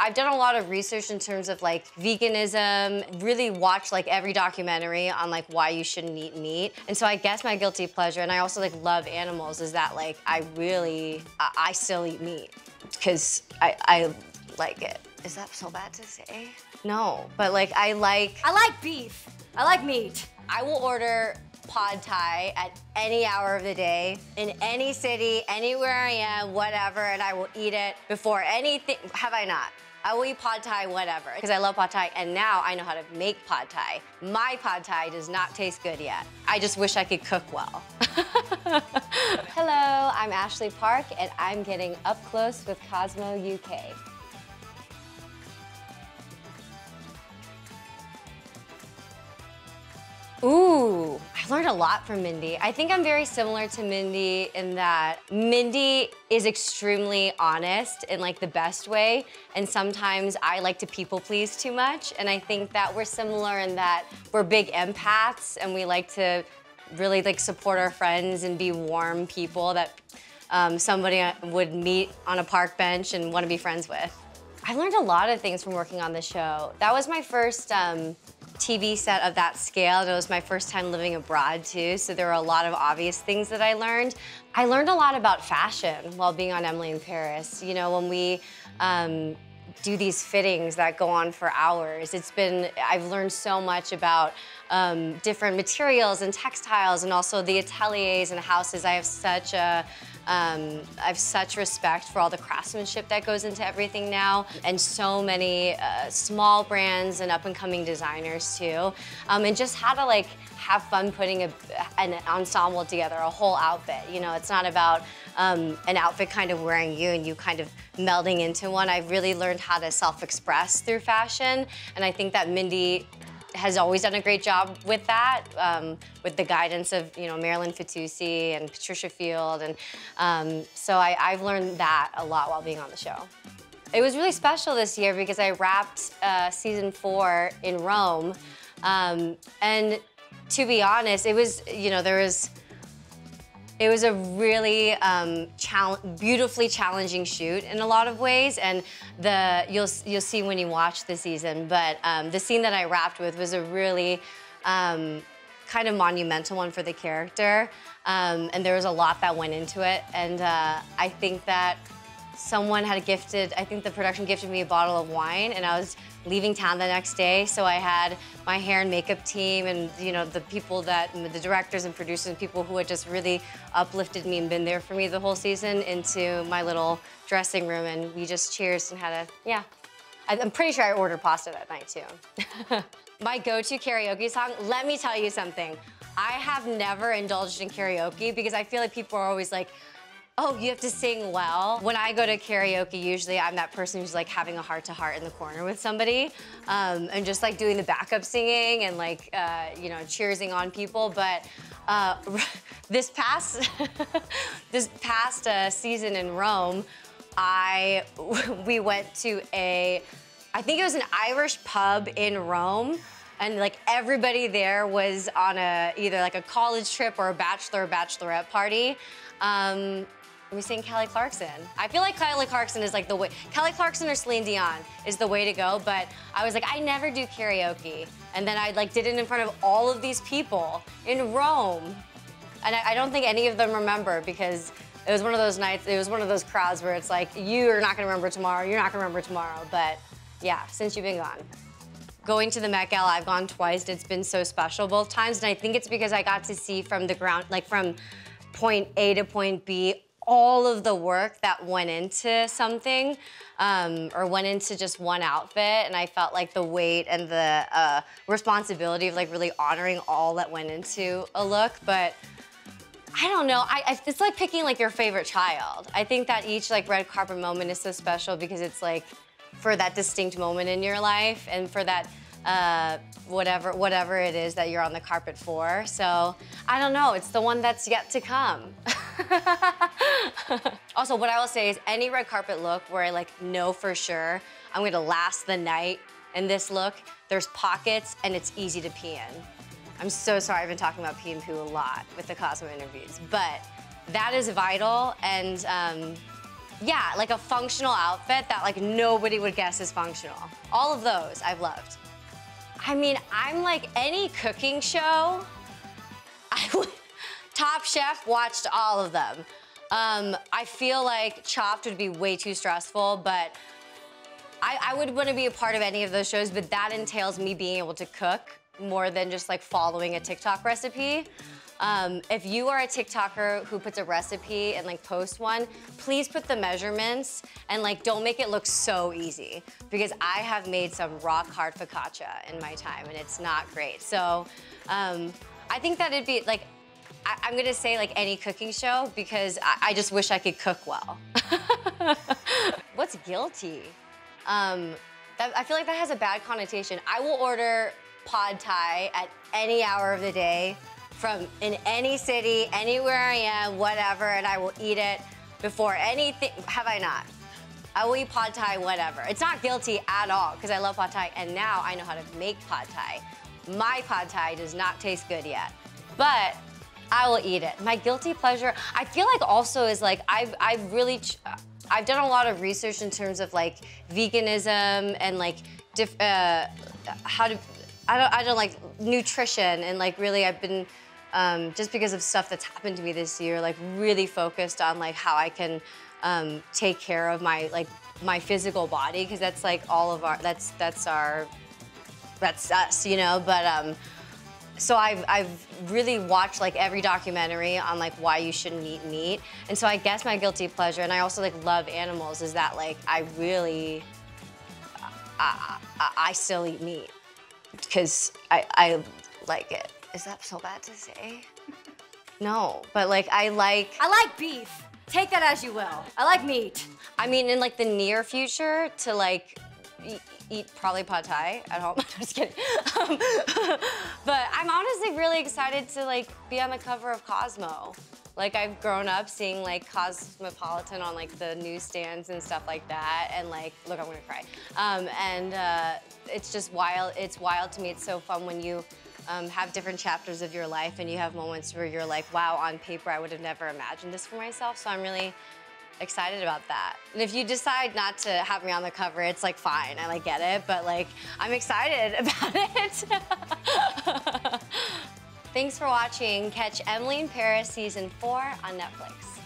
I've done a lot of research in terms of like veganism, really watched like every documentary on like why you shouldn't eat meat. And so I guess my guilty pleasure, and I also like love animals, is that like I still eat meat because I like it. Is that so bad to say? No, but like I like beef. I like meat. I will order pad thai at any hour of the day, in any city, anywhere I am, whatever, and I will eat it before anything. Have I not? I will eat pad thai, whatever, because I love pad thai, and now I know how to make pad thai. My pad thai does not taste good yet. I just wish I could cook well. Hello, I'm Ashley Park, and I'm getting up close with Cosmo UK. Ooh, I learned a lot from Mindy. I think I'm very similar to Mindy in that Mindy is extremely honest in like the best way, and sometimes I like to people please too much, and I think that we're similar in that we're big empaths and we like to really like support our friends and be warm people that somebody would meet on a park bench and want to be friends with. I learned a lot of things from working on the show. That was my first TV set of that scale, and it was my first time living abroad too, so there were a lot of obvious things that I learned. I learned a lot about fashion while being on Emily in Paris. You know, when we do these fittings that go on for hours, I've learned so much about different materials and textiles, and also the ateliers and houses. I have such respect for all the craftsmanship that goes into everything now, and so many small brands and up-and-coming designers too, and just how to like have fun putting an ensemble together, a whole outfit. You know, it's not about an outfit kind of wearing you and you kind of melding into one. I've really learned how to self-express through fashion, and I think that Mindy has always done a great job with that, with the guidance of, you know, Marilyn Fitoussi and Patricia Field, and so I've learned that a lot while being on the show. It was really special this year because I wrapped season 4 in Rome, and to be honest, it was, you know, it was a really beautifully challenging shoot in a lot of ways, and you'll see when you watch the season. But the scene that I wrapped with was a really kind of monumental one for the character, and there was a lot that went into it. And I think that I think the production gifted me a bottle of wine, and I was leaving town the next day, so I had my hair and makeup team and, you know, the directors and producers and people who had just really uplifted me and been there for me the whole season into my little dressing room, and we just cheersed and had yeah. I'm pretty sure I ordered pasta that night too. My go-to karaoke song, let me tell you something. I have never indulged in karaoke because I feel like people are always like, oh, you have to sing well. When I go to karaoke, usually I'm that person who's like having a heart-to-heart in the corner with somebody, and just like doing the backup singing and like, you know, cheersing on people. But this past season in Rome, we went to I think it was an Irish pub in Rome, and like everybody there was on either like a college trip or a bachelor or bachelorette party. We sang Kelly Clarkson. I feel like Kelly Clarkson is like the way. Kelly Clarkson or Celine Dion is the way to go, but I was like, I never do karaoke. And then I like did it in front of all of these people in Rome. And I don't think any of them remember, because it was one of those nights, it was one of those crowds where it's like, you're not gonna remember tomorrow, you're not gonna remember tomorrow. But yeah, since you've been gone. Going to the Met Gala, I've gone twice. It's been so special both times, and I think it's because I got to see from the ground, like from point A to point B, all of the work that went into something, or went into just one outfit, and I felt like the weight and the responsibility of like really honoring all that went into a look. But I don't know, it's like picking like your favorite child. I think that each like red carpet moment is so special because it's like for that distinct moment in your life and for that whatever it is that you're on the carpet for. So I don't know, it's the one that's yet to come. Also, what I will say is any red carpet look where I like know for sure I'm gonna last the night in this look, there's pockets and it's easy to pee in. I'm so sorry, I've been talking about pee and poo a lot with the Cosmo interviews, but that is vital, and Yeah, like a functional outfit that like nobody would guess is functional. All of those I've loved. I mean, I'm like any cooking show. Top Chef, watched all of them. I feel like Chopped would be way too stressful, but I would want to be a part of any of those shows, but that entails me being able to cook more than just like following a TikTok recipe. If you are a TikToker who puts a recipe and like posts one, please put the measurements and like don't make it look so easy, because I have made some rock hard focaccia in my time and it's not great. So I think that it'd be like, I'm gonna say like any cooking show, because I just wish I could cook well. What's guilty? I feel like that has a bad connotation. I will order pad thai at any hour of the day, from in any city, anywhere I am, whatever, and I will eat it before anything. Have I not? I will eat pad thai, whatever. It's not guilty at all, because I love pad thai, and now I know how to make pad thai. My pad thai does not taste good yet, but I will eat it. My guilty pleasure, I feel like also is like, I've done a lot of research in terms of like veganism and like I don't like nutrition, and like really I've been, just because of stuff that's happened to me this year, like really focused on like how I can take care of my physical body, because that's like all of our, that's us, you know, but so I've really watched like every documentary on like why you shouldn't eat meat. And so I guess my guilty pleasure, and I also like love animals, is that like I really, I still eat meat because I like it. Is that so bad to say? No, but like I like beef. Take that as you will. I like meat. I mean, in like the near future, to like eat probably pad thai at home. I'm just kidding. But I'm honestly really excited to like be on the cover of Cosmo. Like I've grown up seeing like Cosmopolitan on like the newsstands and stuff like that, and like, look, I'm gonna cry. It's just wild. It's wild to me. It's so fun when you have different chapters of your life and you have moments where you're like, wow, on paper I would have never imagined this for myself. So I'm really excited about that. And if you decide not to have me on the cover, it's like fine, I like get it, but like I'm excited about it. Thanks for watching. Catch Emily in Paris Season 4 on Netflix.